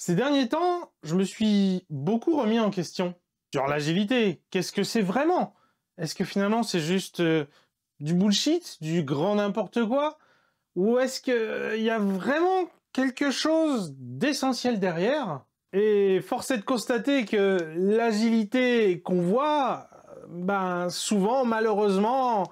Ces derniers temps, je me suis beaucoup remis en question. Genre l'agilité, qu'est-ce que c'est vraiment? Est-ce que finalement c'est juste du bullshit, du grand n'importe quoi? Ou est-ce qu'il y a vraiment quelque chose d'essentiel derrière? Et force est de constater que l'agilité qu'on voit, ben souvent, malheureusement,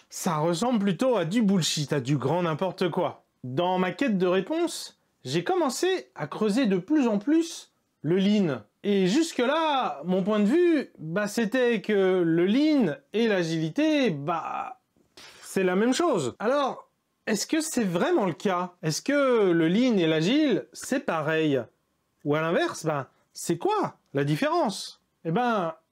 ça ressemble plutôt à du bullshit, à du grand n'importe quoi. Dans ma quête de réponse, j'ai commencé à creuser de plus en plus le lean. Et jusque-là, mon point de vue, c'était que le lean et l'agilité, c'est la même chose. Alors, est-ce que c'est vraiment le cas? Est-ce que le lean et l'agile, c'est pareil? Ou à l'inverse, c'est quoi la différence?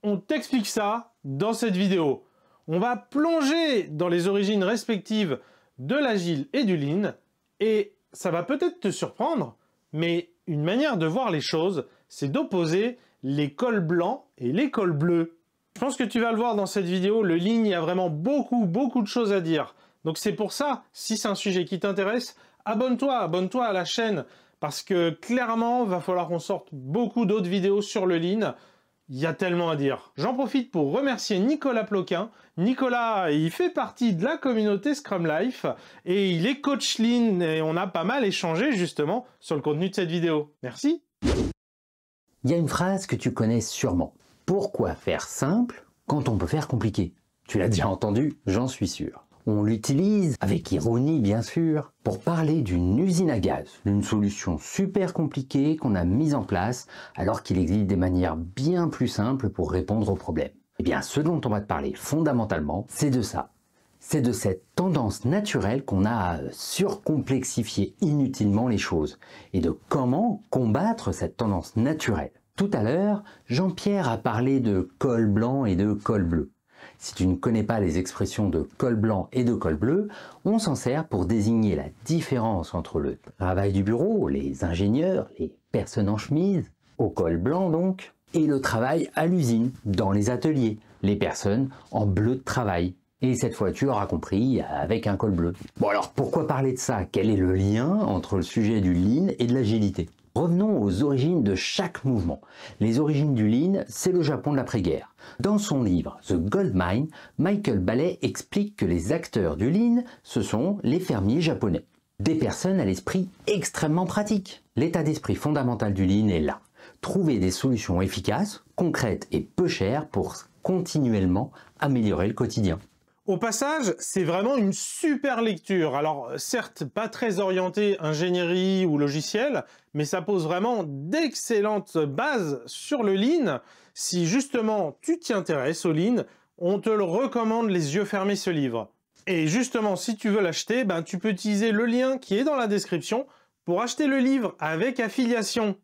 On t'explique ça dans cette vidéo. On va plonger dans les origines respectives de l'agile et du lean, et ça va peut-être te surprendre, mais une manière de voir les choses, c'est d'opposer les cols blancs et les cols bleus. Je pense que tu vas le voir dans cette vidéo, le lean, il y a vraiment beaucoup de choses à dire. Donc c'est pour ça, si c'est un sujet qui t'intéresse, abonne-toi à la chaîne, parce que clairement, va falloir qu'on sorte beaucoup d'autres vidéos sur le lean. Il y a tellement à dire. J'en profite pour remercier Nicolas Ploquin. Nicolas, il fait partie de la communauté Scrum Life et il est coach lean et on a pas mal échangé justement sur le contenu de cette vidéo. Merci. Il y a une phrase que tu connais sûrement. Pourquoi faire simple quand on peut faire compliqué? Tu l'as déjà entendu, j'en suis sûr. On l'utilise, avec ironie bien sûr, pour parler d'une usine à gaz, d'une solution super compliquée qu'on a mise en place alors qu'il existe des manières bien plus simples pour répondre aux problèmes. Eh bien, ce dont on va te parler fondamentalement, c'est de ça. C'est de cette tendance naturelle qu'on a à surcomplexifier inutilement les choses et de comment combattre cette tendance naturelle. Tout à l'heure, Jean-Pierre a parlé de col blanc et de col bleu. Si tu ne connais pas les expressions de col blanc et de col bleu, on s'en sert pour désigner la différence entre le travail du bureau, les ingénieurs, les personnes en chemise, au col blanc donc, et le travail à l'usine, dans les ateliers, les personnes en bleu de travail. Et cette fois, tu auras compris, avec un col bleu. Bon alors, pourquoi parler de ça? Quel est le lien entre le sujet du lean et de l'agilité? Revenons aux origines de chaque mouvement. Les origines du lean, c'est le Japon de l'après-guerre. Dans son livre The Gold Mine, Michael Ballet explique que les acteurs du lean, ce sont les fermiers japonais. Des personnes à l'esprit extrêmement pratique. L'état d'esprit fondamental du lean est là. Trouver des solutions efficaces, concrètes et peu chères pour continuellement améliorer le quotidien. Au passage, c'est vraiment une super lecture. Alors certes, pas très orientée ingénierie ou logiciel, mais ça pose vraiment d'excellentes bases sur le lean. Si justement tu t'y intéresses au lean, on te le recommande les yeux fermés ce livre. Et justement, si tu veux l'acheter, tu peux utiliser le lien qui est dans la description pour acheter le livre avec affiliation.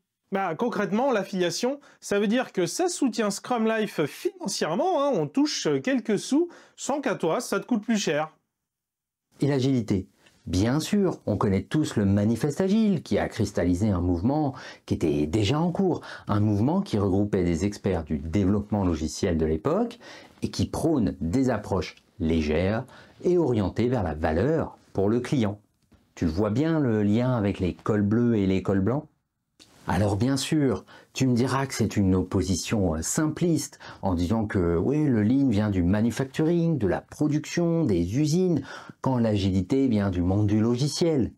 Concrètement, l'affiliation, ça veut dire que ça soutient Scrum Life financièrement, on touche quelques sous sans qu'à toi, ça te coûte plus cher. Et l'agilité? Bien sûr, on connaît tous le manifeste agile qui a cristallisé un mouvement qui était déjà en cours, un mouvement qui regroupait des experts du développement logiciel de l'époque et qui prône des approches légères et orientées vers la valeur pour le client. Tu le vois bien le lien avec les cols bleus et les cols blancs? Alors bien sûr, tu me diras que c'est une opposition simpliste en disant que oui, le lean vient du manufacturing, de la production, des usines, quand l'agilité vient du monde du logiciel.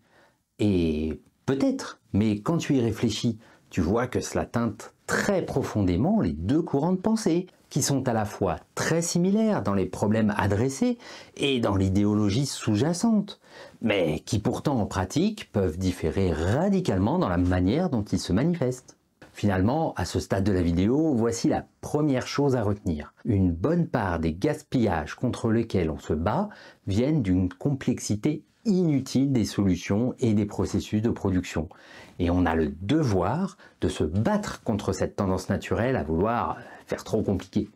Et peut-être, mais quand tu y réfléchis, tu vois que cela teinte très profondément les deux courants de pensée, qui sont à la fois très similaires dans les problèmes adressés et dans l'idéologie sous-jacente, mais qui pourtant en pratique peuvent différer radicalement dans la manière dont ils se manifestent. Finalement, à ce stade de la vidéo, voici la première chose à retenir. Une bonne part des gaspillages contre lesquels on se bat viennent d'une complexité inutile des solutions et des processus de production. Et on a le devoir de se battre contre cette tendance naturelle à vouloir faire trop compliqué.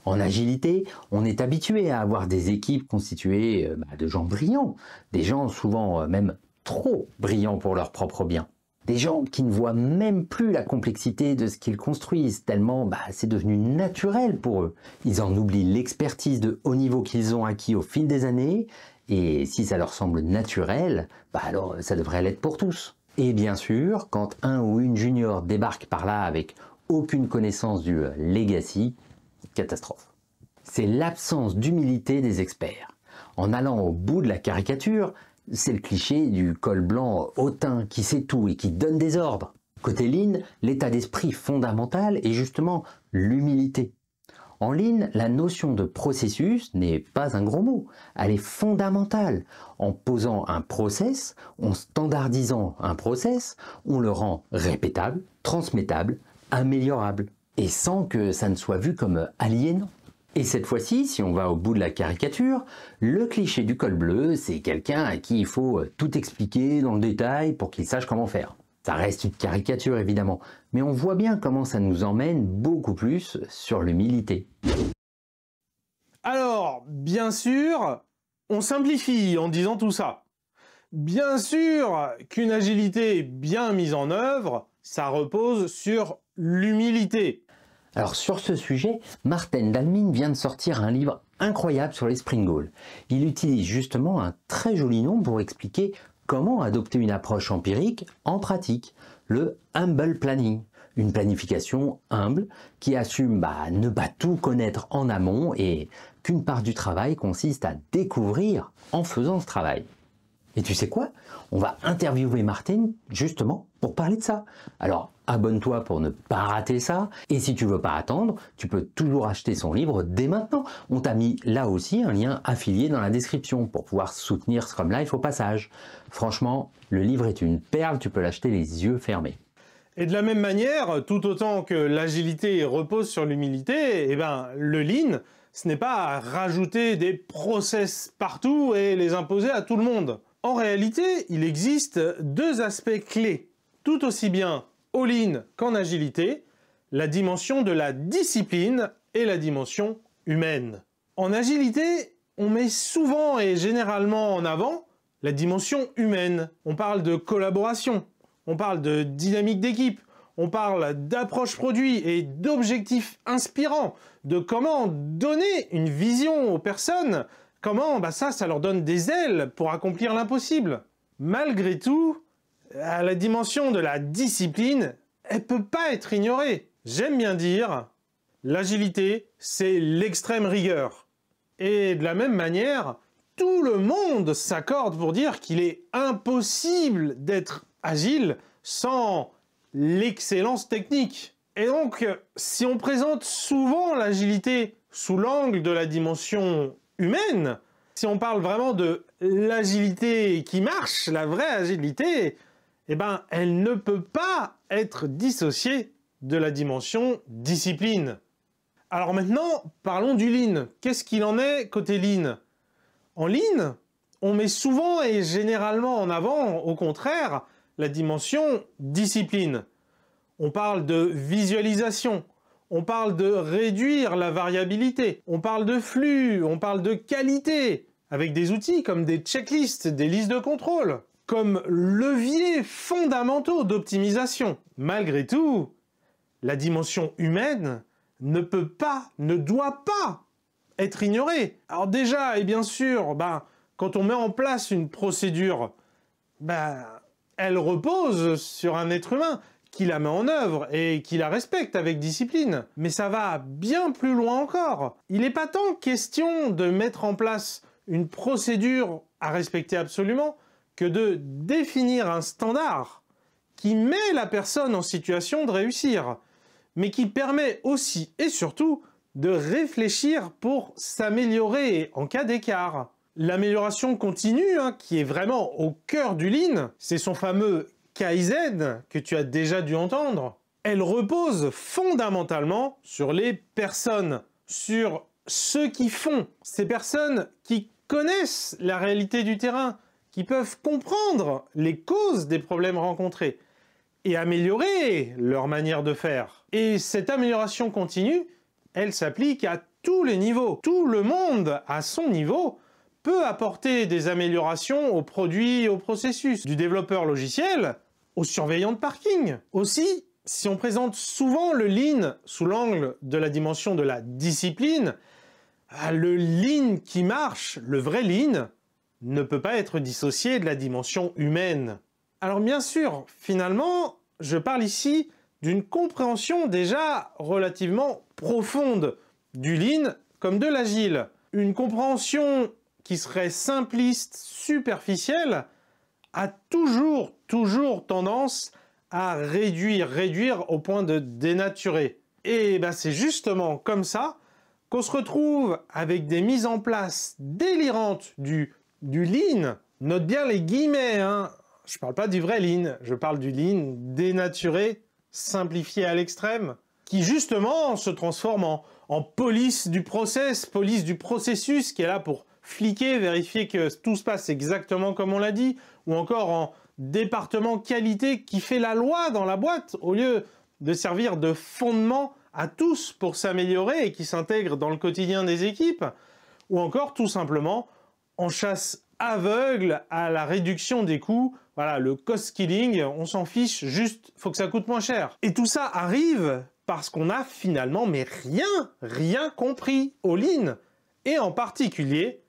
En agilité, on est habitué à avoir des équipes constituées de gens brillants, des gens souvent même trop brillants pour leur propre bien. Des gens qui ne voient même plus la complexité de ce qu'ils construisent, tellement c'est devenu naturel pour eux. Ils en oublient l'expertise de haut niveau qu'ils ont acquis au fil des années, et si ça leur semble naturel, alors ça devrait l'être pour tous. Et bien sûr, quand un ou une junior débarque par là avec aucune connaissance du legacy, catastrophe. C'est l'absence d'humilité des experts. En allant au bout de la caricature, c'est le cliché du col blanc hautain qui sait tout et qui donne des ordres. Côté Lean, l'état d'esprit fondamental est justement l'humilité. En Lean, la notion de processus n'est pas un gros mot, elle est fondamentale. En posant un process, en standardisant un process, on le rend répétable, transmettable, améliorable, et sans que ça ne soit vu comme aliénant. Et cette fois-ci, si on va au bout de la caricature, le cliché du col bleu, c'est quelqu'un à qui il faut tout expliquer dans le détail pour qu'il sache comment faire. Ça reste une caricature évidemment, mais on voit bien comment ça nous emmène beaucoup plus sur l'humilité. Alors, bien sûr, on simplifie en disant tout ça. Bien sûr qu'une agilité bien mise en œuvre, ça repose sur l'humilité. Alors sur ce sujet, Martin Dalmin vient de sortir un livre incroyable sur les Sprint Goals. Il utilise justement un très joli nom pour expliquer comment adopter une approche empirique en pratique, le Humble Planning, une planification humble qui assume ne pas tout connaître en amont et qu'une part du travail consiste à découvrir en faisant ce travail. Et tu sais quoi? On va interviewer Martin justement pour parler de ça. Alors abonne-toi pour ne pas rater ça. Et si tu veux pas attendre, tu peux toujours acheter son livre dès maintenant. On t'a mis là aussi un lien affilié dans la description pour pouvoir soutenir Scrum Life au passage. Franchement, le livre est une perle, tu peux l'acheter les yeux fermés. Et de la même manière, tout autant que l'agilité repose sur l'humilité, le Lean, ce n'est pas rajouter des process partout et les imposer à tout le monde. En réalité, il existe deux aspects clés, tout aussi bien au Lean qu'en agilité, la dimension de la discipline et la dimension humaine. En agilité, on met souvent et généralement en avant la dimension humaine. On parle de collaboration, on parle de dynamique d'équipe, on parle d'approche produit et d'objectifs inspirants, de comment donner une vision aux personnes, comment ça leur donne des ailes pour accomplir l'impossible. Malgré tout, la dimension de la discipline, elle peut pas être ignorée. J'aime bien dire, l'agilité, c'est l'extrême rigueur. Et de la même manière, tout le monde s'accorde pour dire qu'il est impossible d'être agile sans l'excellence technique. Et donc, si on présente souvent l'agilité sous l'angle de la dimension humaine, si on parle vraiment de l'agilité qui marche, la vraie agilité, elle ne peut pas être dissociée de la dimension discipline. Alors maintenant, parlons du Lean. Qu'est-ce qu'il en est côté Lean? En Lean, on met souvent et généralement en avant, au contraire, la dimension discipline. On parle de visualisation, on parle de réduire la variabilité, on parle de flux, on parle de qualité, avec des outils comme des checklists, des listes de contrôle, comme leviers fondamentaux d'optimisation. Malgré tout, la dimension humaine ne peut pas, ne doit pas être ignorée. Alors déjà, et bien sûr, quand on met en place une procédure, elle repose sur un être humain qui la met en œuvre et qui la respecte avec discipline. Mais ça va bien plus loin encore. Il n'est pas tant question de mettre en place une procédure à respecter absolument que de définir un standard qui met la personne en situation de réussir, mais qui permet aussi et surtout de réfléchir pour s'améliorer en cas d'écart. L'amélioration continue, qui est vraiment au cœur du Lean, c'est son fameux Kaizen que tu as déjà dû entendre. Elle repose fondamentalement sur les personnes, sur ceux qui font, ces personnes qui connaissent la réalité du terrain, qui peuvent comprendre les causes des problèmes rencontrés et améliorer leur manière de faire. Et cette amélioration continue, elle s'applique à tous les niveaux. Tout le monde, à son niveau, peut apporter des améliorations aux produits et aux processus, du développeur logiciel au surveillant de parking. Aussi, si on présente souvent le Lean sous l'angle de la dimension de la discipline, le Lean qui marche, le vrai Lean, ne peut pas être dissocié de la dimension humaine. Alors bien sûr, finalement, je parle ici d'une compréhension déjà relativement profonde du Lean comme de l'Agile. Une compréhension qui serait simpliste, superficielle, a toujours tendance à réduire au point de dénaturer. Et ben c'est justement comme ça qu'on se retrouve avec des mises en place délirantes du Lean. Note bien les guillemets, hein. Je parle pas du vrai Lean, je parle du Lean dénaturé, simplifié à l'extrême, qui justement se transforme en police du process, police du processus, qui est là pour fliquer, vérifier que tout se passe exactement comme on l'a dit, ou encore en département qualité qui fait la loi dans la boîte, au lieu de servir de fondement à tous pour s'améliorer et qui s'intègre dans le quotidien des équipes, ou encore tout simplement en chasse aveugle à la réduction des coûts. Voilà, le cost killing, on s'en fiche, juste faut que ça coûte moins cher. Et tout ça arrive parce qu'on a finalement rien compris au Lean. Et en particulier,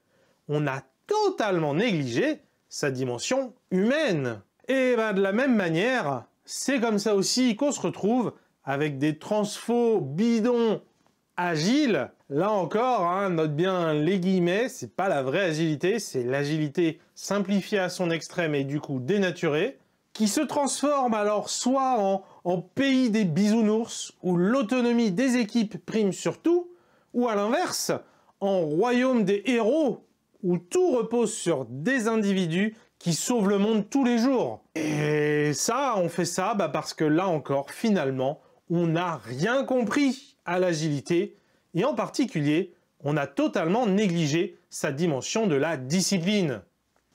on a totalement négligé sa dimension humaine. Et ben, de la même manière, c'est comme ça aussi qu'on se retrouve avec des transfos bidons agiles. Là encore, hein, note bien les guillemets, c'est pas la vraie agilité, c'est l'agilité simplifiée à son extrême et du coup dénaturée, qui se transforme alors soit en pays des bisounours, où l'autonomie des équipes prime sur tout, ou à l'inverse, en royaume des héros, où tout repose sur des individus qui sauvent le monde tous les jours. Et ça, on fait ça parce que là encore, finalement, on n'a rien compris à l'agilité, et en particulier, on a totalement négligé sa dimension de la discipline.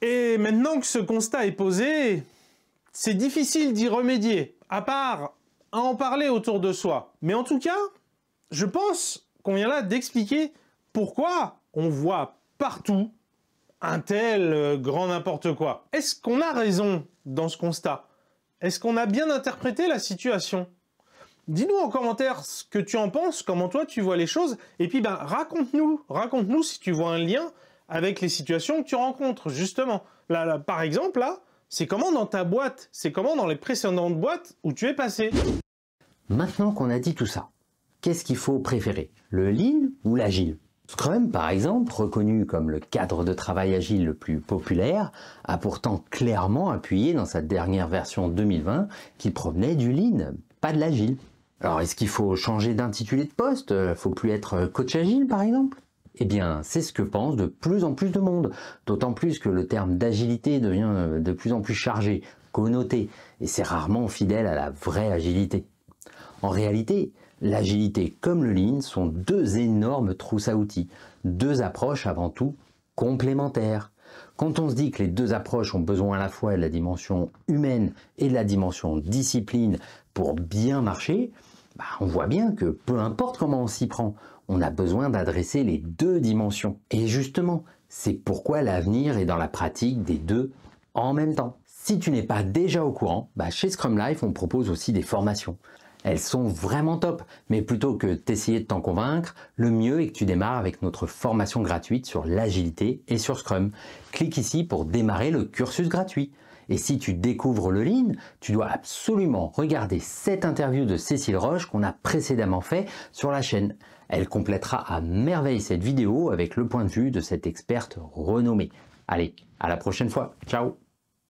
Et maintenant que ce constat est posé, c'est difficile d'y remédier, à part à en parler autour de soi. Mais en tout cas, je pense qu'on vient là d'expliquer pourquoi on voit partout un tel grand n'importe quoi. Est-ce qu'on a raison dans ce constat? Est-ce qu'on a bien interprété la situation? Dis-nous en commentaire ce que tu en penses, comment toi tu vois les choses, et puis raconte-nous si tu vois un lien avec les situations que tu rencontres, justement. Là, par exemple, là, c'est comment dans ta boîte, c'est comment dans les précédentes boîtes où tu es passé? Maintenant qu'on a dit tout ça, qu'est-ce qu'il faut préférer? Le Lean ou l'Agile? Scrum, par exemple, reconnu comme le cadre de travail agile le plus populaire, a pourtant clairement appuyé dans sa dernière version 2020 qu'il provenait du Lean, pas de l'Agile. Alors, est-ce qu'il faut changer d'intitulé de poste? Faut plus être coach agile, par exemple? Eh bien, c'est ce que pense de plus en plus de monde, d'autant plus que le terme d'agilité devient de plus en plus chargé, connoté, et c'est rarement fidèle à la vraie agilité. En réalité, l'agilité comme le Lean sont deux énormes trousses à outils, deux approches avant tout complémentaires. Quand on se dit que les deux approches ont besoin à la fois de la dimension humaine et de la dimension discipline pour bien marcher, on voit bien que peu importe comment on s'y prend, on a besoin d'adresser les deux dimensions. Et justement, c'est pourquoi l'avenir est dans la pratique des deux en même temps. Si tu n'es pas déjà au courant, chez Scrum Life, on propose aussi des formations. Elles sont vraiment top, mais plutôt que d'essayer de t'en convaincre, le mieux est que tu démarres avec notre formation gratuite sur l'agilité et sur Scrum. Clique ici pour démarrer le cursus gratuit. Et si tu découvres le Lean, tu dois absolument regarder cette interview de Cécile Roche qu'on a précédemment fait sur la chaîne. Elle complétera à merveille cette vidéo avec le point de vue de cette experte renommée. Allez, à la prochaine fois. Ciao!